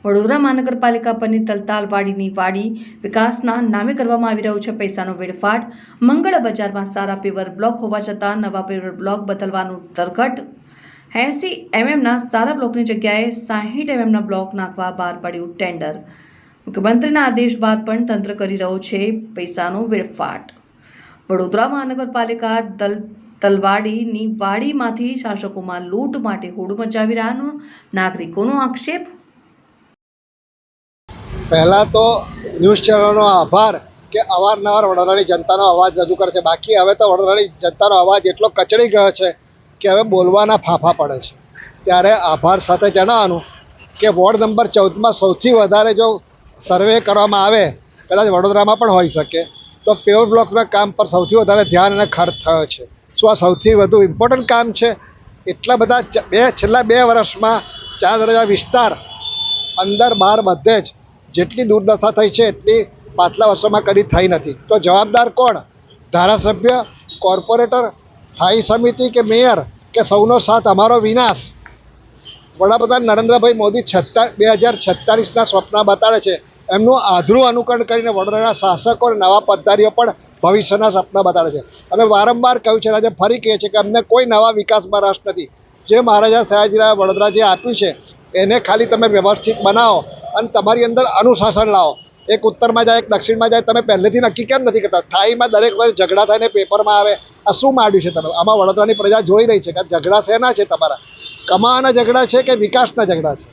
વડોદરા મહાનગરપાલિકા પરની તલતાલવાડીની વાડી વિકાસના નામે કરવામાં આવી રહ્યો છે પૈસાનો વેડફાટ। મંગળ બજારમાં સારા પેવર બ્લોક હોવા છતાં નવા પેવર બ્લોક બદલવાનું તરઘટ। 80 mm સારા બ્લોકની જગ્યાએ 60 mm બ્લોક નાખવા બહાર પડ્યું ટેન્ડર। મુખ્યમંત્રીના આદેશ બાદ પણ તંત્ર કરી રહ્યો છે પૈસાનો વેડફાટ। વડોદરા મહાનગરપાલિકા તલવાડીની વાડીમાંથી શાસકોમાં લૂંટ માટે હોડ મચાવી રહ્યાનો નાગરિકોનો આક્ષેપ। पहला तो न्यूज़ चैनलों आभार के अवारनवार वडोदरानी जनतानो अवाज रजू करे छे। बाकी हवे तो वडोदरानी जनतानो अवाज एटलो कचड़ी गयो छे के हवे बोलवाना फाफा पड़े छे। त्यारे आभार साथे जणाववानुं के वोर्ड नंबर 14 में सौथी वधारे जो सर्वे करवामां आवे, कदाच वडोदरामां पण होई शके, तो पेवर ब्लॉकना काम पर सौथी वधारे ध्यान अने खर्च थयो छे। शुं आ सौथी वधु इम्पोर्टન્ટ काम छे? एटला बधा छेल्ला 2 વર્ષમાં 4 દરજા વિસ્તાર अंदर बहार बधे ज જેટલી દુર્દશા થઈ છે એટલી પાછલા વર્ષોમાં કદી થઈ નથી। તો જવાબદાર કોણ? ધારાસભ્ય, કોર્પોરેટર, સ્થાયી સમિતિ કે મેયર કે સૌનો સાથ અમારો વિનાશ? વડાપ્રધાન નરેન્દ્રભાઈ મોદી 2046ના સ્વપ્ન બતાડે છે, એમનું આધરું અનુકરણ કરીને વડોદરાના શાસકો અને નવા પદાધિકારીઓ પણ ભવિષ્યના સપના બતાડે છે। અમે વારંવાર કહ્યું છે, આજે ફરી કહીએ છીએ કે અમને કોઈ નવા વિકાસમાં રસ નથી। જે મહારાજા સયાજીરાવે વડોદરા જે આપ્યું છે એને ખાલી તમે વ્યવસ્થિત બનાવો અને તમારી અંદર અનુશાસન લાવો। એક ઉત્તરમાં જાય, એક દક્ષિણમાં જાય, તમે પહેલેથી નક્કી કેમ નથી કરતા? થાઈમાં દરેક વખતે ઝઘડા થઈને પેપરમાં આવે, આ શું માંડ્યું છે તમે? આમાં વડોદરાની પ્રજા જોઈ રહી છે કે ઝઘડા શેના છે તમારા? કમાવાના ઝઘડા છે કે વિકાસના ઝઘડા છે?